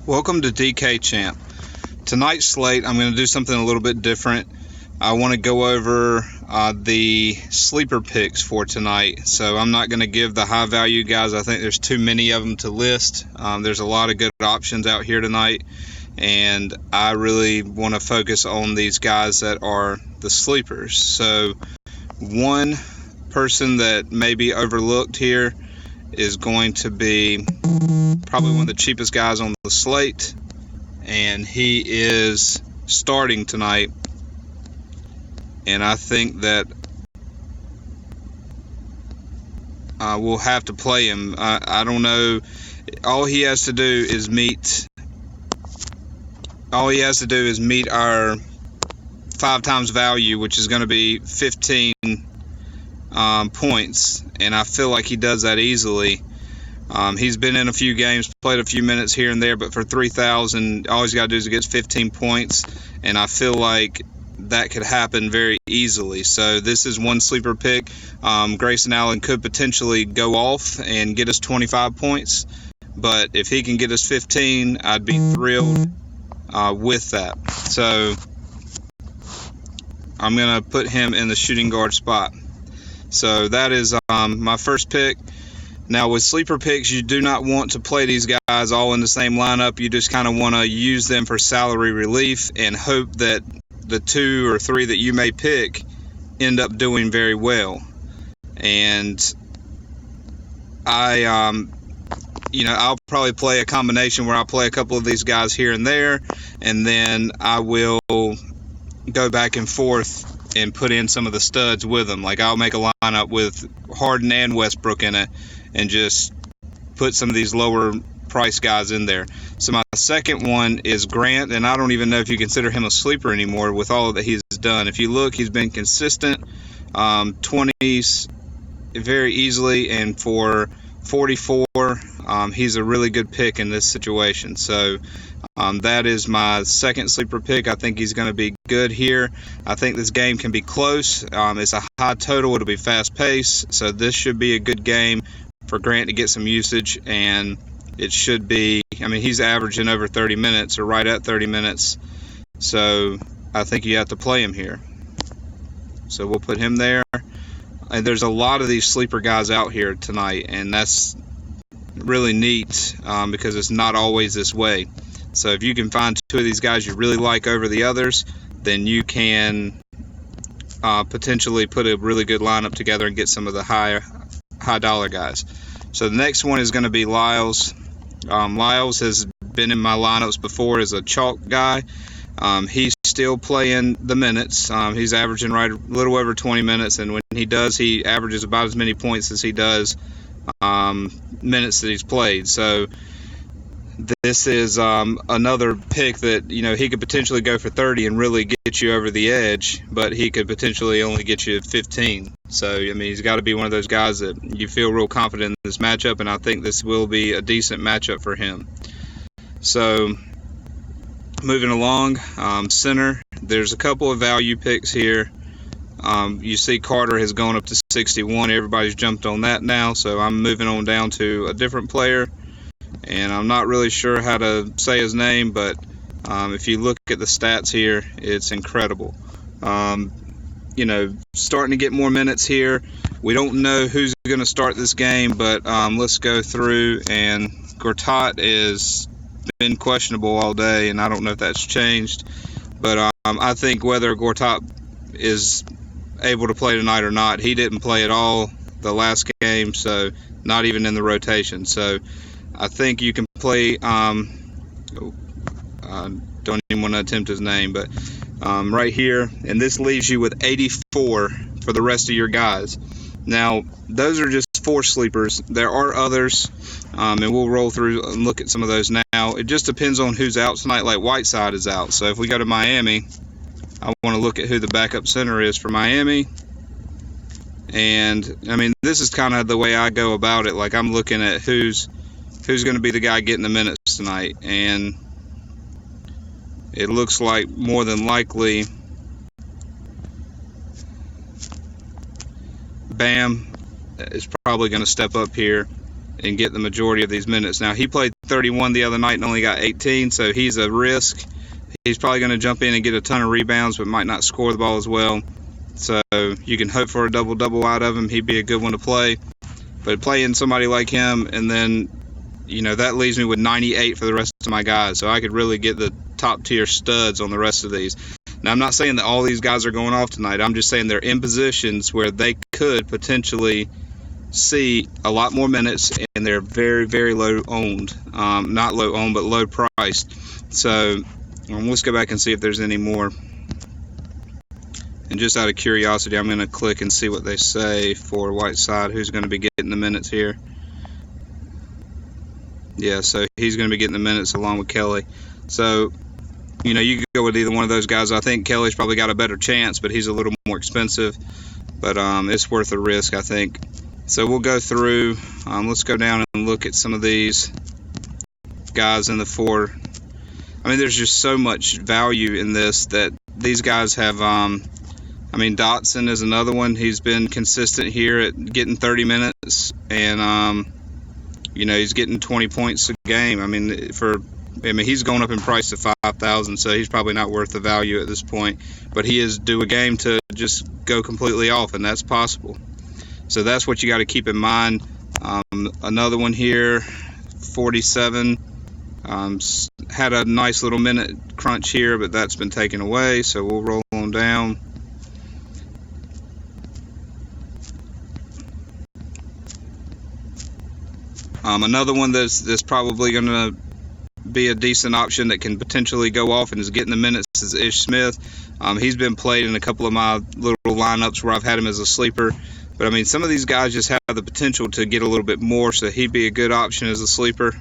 Welcome to DK Champ. Tonight's slate, I'm going to do something a little bit different. I want to go over the sleeper picks for tonight. So I'm not going to give the high value guys. I think there's too many of them to list. There's a lot of good options out here tonight, and I really want to focus on these guys that are the sleepers. So one person that may be overlooked here is going to be probably one of the cheapest guys on the slate, and he is starting tonight, and I think that we'll have to play him. I don't know. All he has to do is meet our 5 times value, which is going to be 15 points, and I feel like he does that easily. He's been in a few games, played a few minutes here and there, but for 3,000, all he's got to do is get 15 points, and I feel like that could happen very easily. So this is one sleeper pick. Grayson Allen could potentially go off and get us 25 points, but if he can get us 15, I'd be thrilled with that. So I'm going to put him in the shooting guard spot. So that is my first pick. Now, with sleeper picks, you do not want to play these guys all in the same lineup. You just kind of want to use them for salary relief and hope that the 2 or 3 that you may pick end up doing very well. And I'll probably play a combination where I'll play a couple of these guys here and there, and then I will go back and forth and put in some of the studs with them. Like, I'll make a lineup with Harden and Westbrook in it and just put some of these lower price guys in there. So my second one is Grant, and I don't even know if you consider him a sleeper anymore with all that he's done. If you look, he's been consistent, 20s very easily, and for 44, he's a really good pick in this situation. So that is my second sleeper pick. I think he's going to be good here. I think this game can be close. It's a high total. It'll be fast paced. So this should be a good game for Grant to get some usage, and it should be, he's averaging over 30 minutes or right at 30 minutes. So I think you have to play him here. So we'll put him there. And there's a lot of these sleeper guys out here tonight, and that's really neat because it's not always this way. So if you can find 2 of these guys you really like over the others, then you can potentially put a really good lineup together and get some of the high dollar guys. So the next one is going to be Lyles. Lyles has been in my lineups before as a chalk guy. He's still playing the minutes. He's averaging right a little over 20 minutes, and when he does, he averages about as many points as he does minutes that he's played. So this is another pick that, he could potentially go for 30 and really get you over the edge, but he could potentially only get you 15. So, he's got to be one of those guys that you feel real confident in this matchup, and I think this will be a decent matchup for him. So, moving along, center, there's a couple of value picks here. You see Carter has gone up to 61. Everybody's jumped on that now, so I'm moving on down to a different player. And I'm not really sure how to say his name, but if you look at the stats here, it's incredible. Starting to get more minutes here. We don't know who's going to start this game, but let's go through. And Gortat has been questionable all day, and I don't know if that's changed. But I think whether Gortat is able to play tonight or not, he didn't play at all the last game, so not even in the rotation. So I think you can play, I don't even want to attempt his name, but right here, and this leaves you with 84 for the rest of your guys. Now, those are just 4 sleepers. There are others, and we'll roll through and look at some of those now. It just depends on who's out tonight, like Whiteside is out. So if we go to Miami, I want to look at who the backup center is for Miami. And, this is kind of the way I go about it. Like, I'm looking at who's going to be the guy getting the minutes tonight, and it looks like more than likely Bam is probably going to step up here and get the majority of these minutes. Now, he played 31 the other night and only got 18, so he's a risk. He's probably going to jump in and get a ton of rebounds, but might not score the ball as well. So you can hope for a double-double out of him. He'd be a good one to play. But playing somebody like him, and then, that leaves me with 98 for the rest of my guys. So I could really get the top-tier studs on the rest of these. Now, I'm not saying that all these guys are going off tonight. I'm just saying they're in positions where they could potentially see a lot more minutes, and they're very, very low owned. Not low owned, but low priced. So let's go back and see if there's any more. And just out of curiosity, I'm going to click and see what they say for Whiteside, who's going to be getting the minutes here. Yeah, so he's going to be getting the minutes along with Kelly. So, you could go with either one of those guys. I think Kelly's probably got a better chance, but he's a little more expensive. But it's worth the risk, I think. So we'll go through. Let's go down and look at some of these guys in the 4. I mean, there's just so much value in this that these guys have. Dotson is another one. He's been consistent here at getting 30 minutes, and he's getting 20 points a game. He's going up in price to 5,000, so he's probably not worth the value at this point. But he is due a game to just go completely off, and that's possible. So that's what you got to keep in mind. Another one here, 47. Had a nice little minute crunch here, but that's been taken away, so we'll roll on down. Another one that's probably going to be a decent option that can potentially go off and is getting the minutes is Ish Smith. He's been played in a couple of my little lineups where I've had him as a sleeper. But, some of these guys just have the potential to get a little bit more, so he'd be a good option as a sleeper.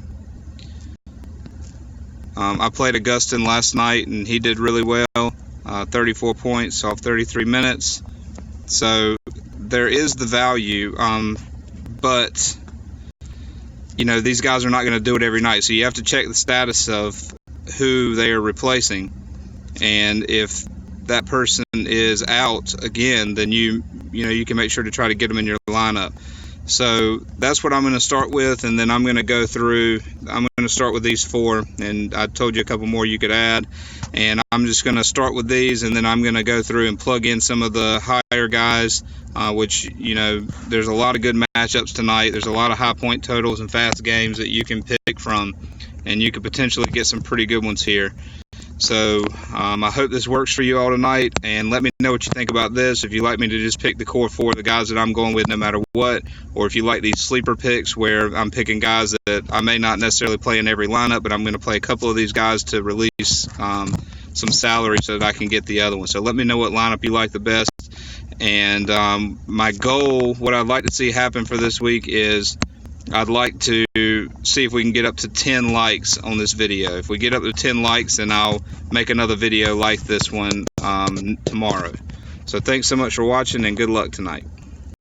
I played Augustin last night, and he did really well, 34 points off 33 minutes. So there is the value, but, these guys are not going to do it every night. So you have to check the status of who they are replacing. And if that person is out again, then you can make sure to try to get them in your lineup. So that's what I'm going to start with, and then I'm going to go through. I'm going to start with these 4, and I told you a couple more you could add. And I'm just going to start with these, and then I'm going to go through and plug in some of the higher guys, which, there's a lot of good matchups tonight. There's a lot of high point totals and fast games that you can pick from, and you could potentially get some pretty good ones here. So I hope this works for you all tonight, and let me know what you think about this. If you like me to just pick the core 4 of the guys that I'm going with no matter what, or if you like these sleeper picks where I'm picking guys that I may not necessarily play in every lineup, but I'm going to play a couple of these guys to release some salary so that I can get the other one. So let me know what lineup you like the best. And my goal, what I'd like to see happen for this week is I'd like to see if we can get up to 10 likes on this video. If we get up to 10 likes, then I'll make another video like this one tomorrow. So thanks so much for watching, and good luck tonight.